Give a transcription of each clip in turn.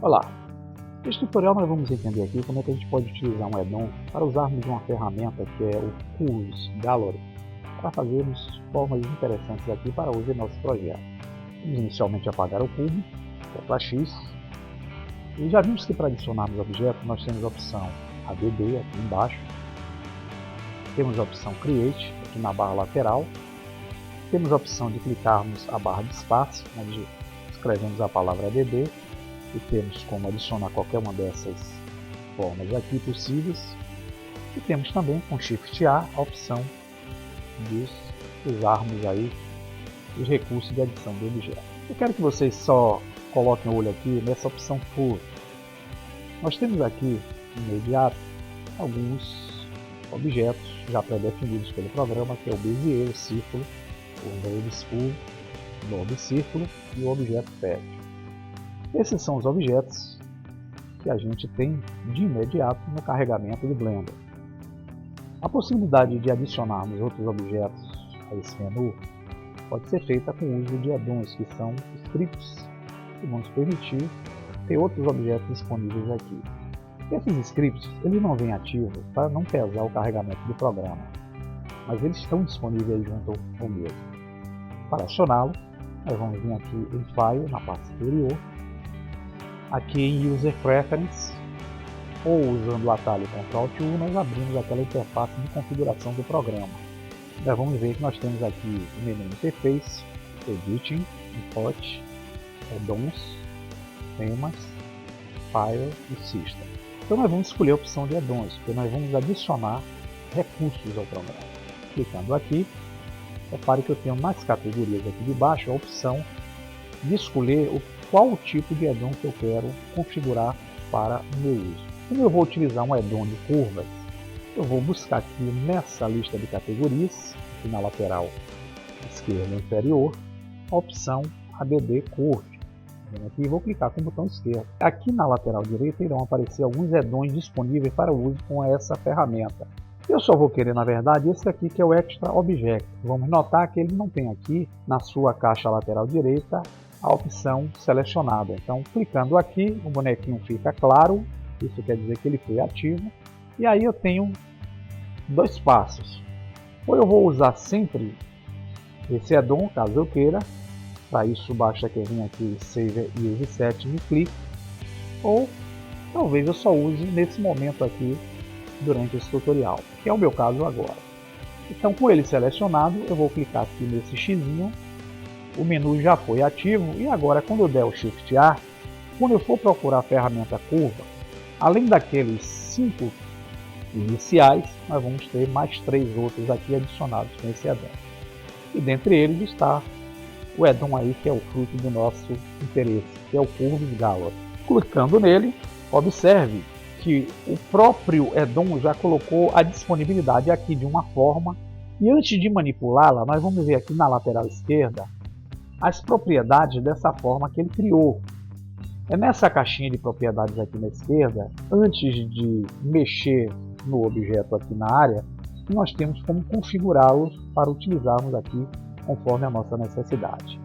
Olá! Neste tutorial nós vamos entender aqui como é que a gente pode utilizar um add-on para usarmos uma ferramenta que é o Curves Gallery para fazermos formas interessantes aqui para uso em nosso projeto. Vamos inicialmente apagar o cubo, tecla X, e já vimos que para adicionarmos objetos nós temos a opção ADD aqui embaixo, temos a opção Create aqui na barra lateral, temos a opção de clicarmos a barra de espaço, onde escrevemos a palavra ADD, e temos como adicionar qualquer uma dessas formas aqui possíveis. E temos também com Shift A a opção de usarmos aí os recursos de adição de objeto. Eu quero que vocês só coloquem o olho aqui nessa opção Full. Nós temos aqui imediato alguns objetos já pré-definidos pelo programa, que é o Bezier, o círculo, o Node Full, o Node Círculo e o objeto Pad. Esses são os objetos que a gente tem de imediato no carregamento do Blender. A possibilidade de adicionarmos outros objetos a esse menu pode ser feita com o uso de add-ons, que são scripts que vão nos permitir ter outros objetos disponíveis aqui. Esses scripts eles não vêm ativos para não pesar o carregamento do programa, mas eles estão disponíveis junto ao mesmo. Para acioná-lo, nós vamos vir aqui em File, na parte superior, aqui em User Preference, ou usando o atalho Ctrl+Alt+U, nós abrimos aquela interface de configuração do programa. Já vamos ver que nós temos aqui o menu Interface, Editing, Import, Add-ons, Temas, File e System. Então nós vamos escolher a opção de Add-ons, porque nós vamos adicionar recursos ao programa. Clicando aqui, repare que eu tenho nas categorias aqui de baixo a opção de escolher qual o tipo de add-on que eu quero configurar para o meu uso. Como eu vou utilizar um add-on de curvas, eu vou buscar aqui nessa lista de categorias, aqui na lateral esquerda inferior, a opção ADD Curve. Aqui vou clicar com o botão esquerdo. Aqui na lateral direita irão aparecer alguns add-ons disponíveis para uso com essa ferramenta. Eu só vou querer, na verdade, esse aqui que é o Extra Object. Vamos notar que ele não tem aqui na sua caixa lateral direita a opção selecionada. Então, clicando aqui, o bonequinho fica claro, isso quer dizer que ele foi ativo. E aí eu tenho dois passos. Ou eu vou usar sempre esse add-on, caso eu queira. Para isso, basta que eu venha aqui Save Use Setting e clique. Ou talvez eu só use nesse momento aqui, durante esse tutorial, que é o meu caso agora. Então, com ele selecionado, eu vou clicar aqui nesse xizinho. O menu já foi ativo e agora quando eu der o Shift A, quando eu for procurar a ferramenta curva, além daqueles 5 iniciais, nós vamos ter mais 3 outros aqui adicionados com esse add-on. E dentre eles está o add-on aí que é o fruto do nosso interesse, que é o Curves Gallery. Clicando nele, observe que o próprio add-on já colocou a disponibilidade aqui de uma forma, e antes de manipulá-la, nós vamos ver aqui na lateral esquerda as propriedades dessa forma que ele criou. É nessa caixinha de propriedades aqui na esquerda, antes de mexer no objeto aqui na área, que nós temos como configurá-los para utilizarmos aqui conforme a nossa necessidade.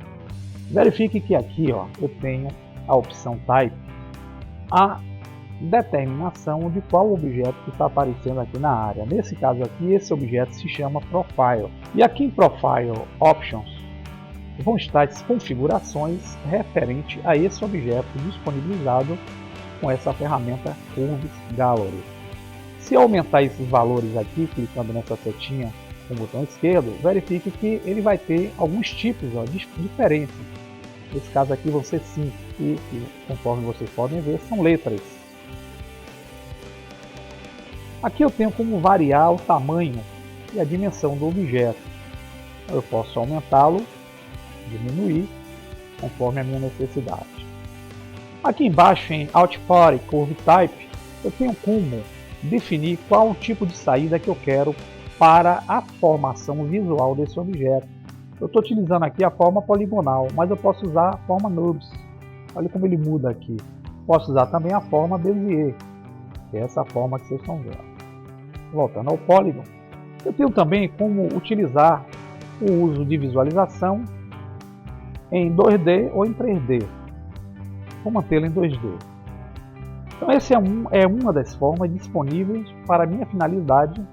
Verifique que aqui eu tenho a opção Type, a determinação de qual objeto que está aparecendo aqui na área. Nesse caso aqui, esse objeto se chama Profile. E aqui em Profile Options, vão estar as configurações referente a esse objeto disponibilizado com essa ferramenta Curves Gallery. Se aumentar esses valores aqui, clicando nessa setinha com o botão esquerdo, verifique que ele vai ter alguns tipos diferentes. Nesse caso aqui vão ser 5 e conforme vocês podem ver, são letras. Aqui eu tenho como variar o tamanho e a dimensão do objeto. Eu posso aumentá-lo, diminuir, conforme a minha necessidade. Aqui embaixo em Output Curve Type, eu tenho como definir qual o tipo de saída que eu quero para a formação visual desse objeto. Eu estou utilizando aqui a forma poligonal, mas eu posso usar a forma Nubes. Olha como ele muda aqui. Posso usar também a forma Bezier, que é essa forma que vocês estão vendo. Voltando ao Polygon, eu tenho também como utilizar o uso de visualização em 2D ou em 3D. Vou mantê-lo em 2D. Então essa é uma das formas disponíveis para a minha finalidade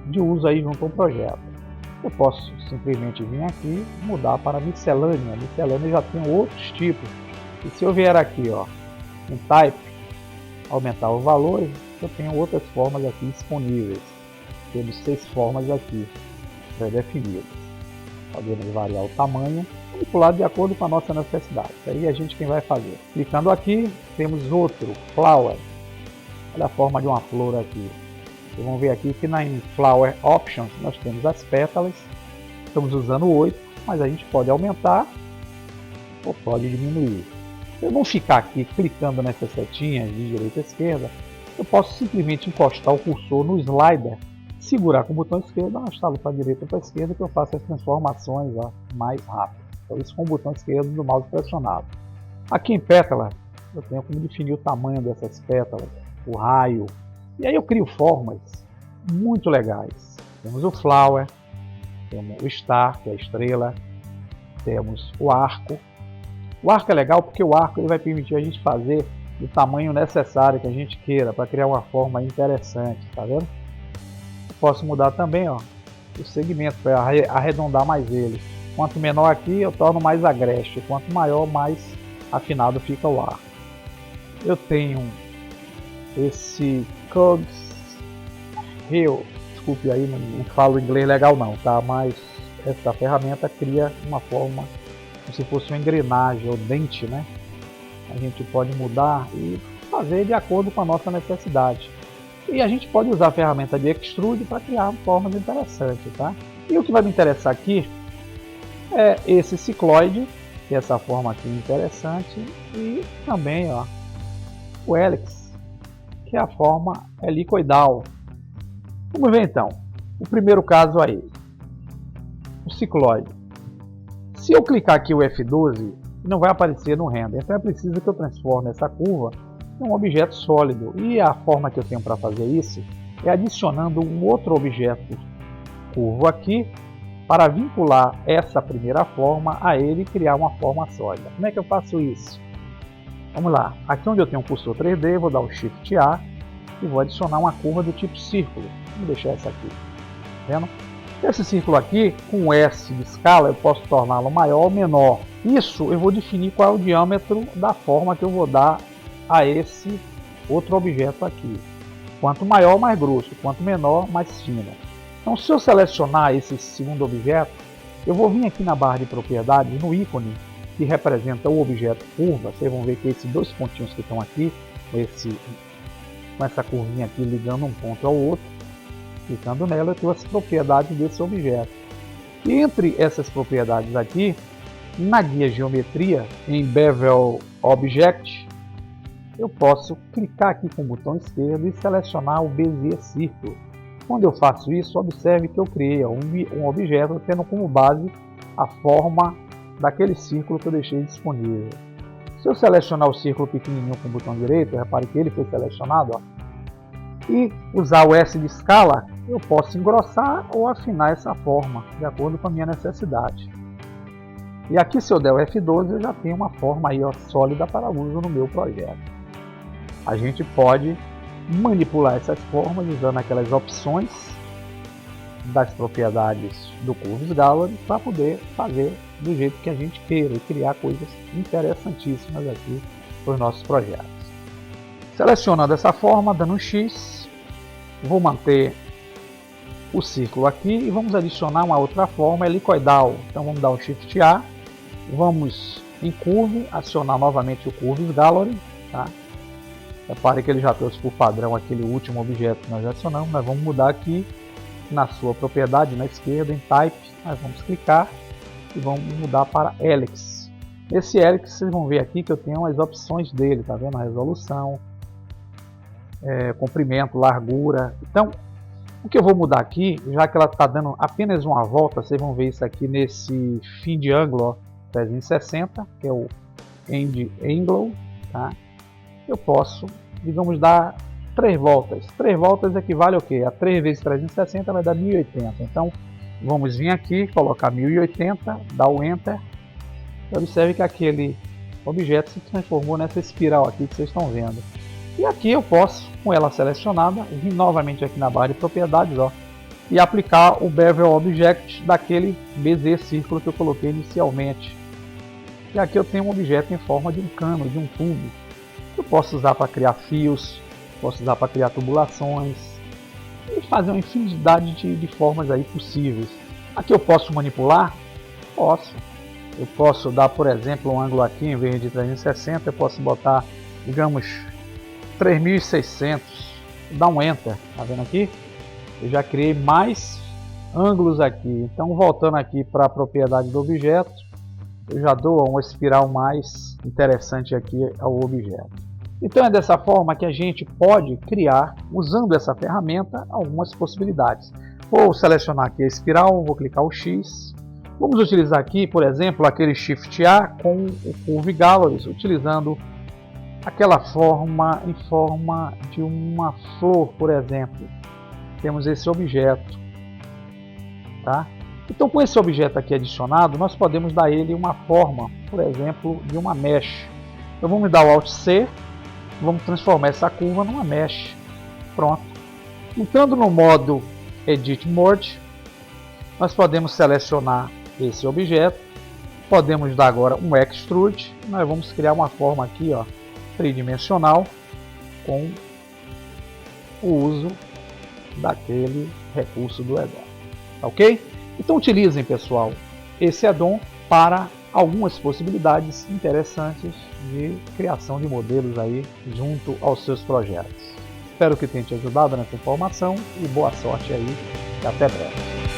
de uso aí junto ao projeto. Eu posso simplesmente vir aqui e mudar para miscelânea. Miscelânea já tem outros tipos. E se eu vier aqui, ó, em Type, aumentar os valores, eu tenho outras formas aqui disponíveis. Temos 6 formas aqui pré-definidas. Podemos variar o tamanho, manipular de acordo com a nossa necessidade. Isso aí a gente quem vai fazer. Clicando aqui, temos outro, Flower. Olha a forma de uma flor aqui. Vocês vão ver aqui que na Flower Options nós temos as pétalas. Estamos usando 8, mas a gente pode aumentar ou pode diminuir. Eu não ficar aqui clicando nessas setinhas de direita a esquerda, eu posso simplesmente encostar o cursor no slider, segurar com o botão esquerdo, arrastá-lo para a direita ou para a esquerda, que eu faço as transformações mais rápidas. Então isso com o botão esquerdo do mouse pressionado. Aqui em pétala, eu tenho como definir o tamanho dessas pétalas, o raio, e aí eu crio formas muito legais. Temos o flower, temos o star, que é a estrela, temos o arco. O arco é legal porque o arco ele vai permitir a gente fazer o tamanho necessário que a gente queira para criar uma forma interessante, tá vendo? Eu posso mudar também, ó, o segmento para arredondar mais ele. Quanto menor aqui, eu torno mais agreste. Quanto maior, mais afinado fica o arco. Eu tenho esse Cogs Hill, desculpe aí, não falo inglês legal não, tá? Mas essa ferramenta cria uma forma como se fosse uma engrenagem ou dente, né? A gente pode mudar e fazer de acordo com a nossa necessidade. E a gente pode usar a ferramenta de Extrude para criar formas interessantes, tá? E o que vai me interessar aqui é esse cicloide, que é essa forma aqui interessante, e também, ó, o Helix, que é a forma helicoidal. Vamos ver então, o primeiro caso aí, o cicloide. Se eu clicar aqui o F12, não vai aparecer no render, então é preciso que eu transforme essa curva em um objeto sólido. E a forma que eu tenho para fazer isso é adicionando um outro objeto curvo aqui, para vincular essa primeira forma a ele e criar uma forma sólida. Como é que eu faço isso? Vamos lá, aqui onde eu tenho um cursor 3D, vou dar o Shift A e vou adicionar uma curva do tipo círculo. Vamos deixar essa aqui, tá vendo? Esse círculo aqui, com S de escala, eu posso torná-lo maior ou menor. Isso eu vou definir qual é o diâmetro da forma que eu vou dar a esse outro objeto aqui. Quanto maior, mais grosso, quanto menor, mais fino. Então, se eu selecionar esse segundo objeto, eu vou vir aqui na barra de propriedades, no ícone que representa o objeto curva. Vocês vão ver que esses dois pontinhos que estão aqui, com essa curvinha aqui ligando um ponto ao outro, clicando nela, eu tenho as propriedades desse objeto. E entre essas propriedades aqui, na guia geometria, em Bevel Object, eu posso clicar aqui com o botão esquerdo e selecionar o Bezier Círculo. Quando eu faço isso, observe que eu criei um objeto tendo como base a forma daquele círculo que eu deixei disponível. Se eu selecionar o círculo pequenininho com o botão direito, repare que ele foi selecionado, ó, e usar o S de escala, eu posso engrossar ou afinar essa forma, de acordo com a minha necessidade. E aqui, se eu der o F12, eu já tenho uma forma aí, ó, sólida para uso no meu projeto. A gente pode manipular essas formas usando aquelas opções das propriedades do Curves Gallery para poder fazer do jeito que a gente queira e criar coisas interessantíssimas aqui para os nossos projetos. Selecionando essa forma, dando um X, vou manter o círculo aqui e vamos adicionar uma outra forma helicoidal. Então vamos dar um Shift A, vamos em Curve, acionar novamente o Curves Gallery, tá? Repare que ele já trouxe por padrão aquele último objeto que nós adicionamos. Nós vamos mudar aqui na sua propriedade, na esquerda, em Type. Nós vamos clicar e vamos mudar para Helix. Esse Helix, vocês vão ver aqui que eu tenho as opções dele, tá vendo? A resolução, comprimento, largura. Então, o que eu vou mudar aqui, já que ela está dando apenas uma volta, vocês vão ver isso aqui nesse fim de ângulo, ó, 360, que é o End Angle, tá? Eu posso, digamos, dar 3 voltas. 3 voltas equivale ao quê? A 3 vezes 360 vai dar 1080. Então, vamos vir aqui, colocar 1080, dar o Enter. Observe que aquele objeto se transformou nessa espiral aqui que vocês estão vendo. E aqui eu posso, com ela selecionada, vir novamente aqui na barra de propriedades, ó, e aplicar o Bevel Object daquele BZ círculo que eu coloquei inicialmente. E aqui eu tenho um objeto em forma de um cano, de um tubo, que eu posso usar para criar fios, posso usar para criar tubulações e fazer uma infinidade de formas aí possíveis. Aqui eu posso manipular? Posso. Eu posso dar, por exemplo, um ângulo aqui, em vez de 360, eu posso botar, digamos, 3600. Dá um Enter, tá vendo aqui? Eu já criei mais ângulos aqui. Então, voltando aqui para a propriedade do objeto, eu já dou uma espiral mais interessante aqui ao objeto. Então é dessa forma que a gente pode criar, usando essa ferramenta, algumas possibilidades. Vou selecionar aqui a espiral, vou clicar o X. Vamos utilizar aqui, por exemplo, aquele Shift A com o Curve Galleries, utilizando aquela forma em forma de uma flor, por exemplo. Temos esse objeto, tá? Então, com esse objeto aqui adicionado, nós podemos dar ele uma forma, por exemplo, de uma mesh. Então vamos dar o Alt C, vamos transformar essa curva numa mesh. Pronto. Entrando no modo Edit Mode, nós podemos selecionar esse objeto, podemos dar agora um Extrude, nós vamos criar uma forma aqui, ó, tridimensional, com o uso daquele recurso do addon, ok? Então utilizem, pessoal, esse addon para algumas possibilidades interessantes de criação de modelos aí junto aos seus projetos. Espero que tenha te ajudado nessa informação e boa sorte aí e até breve.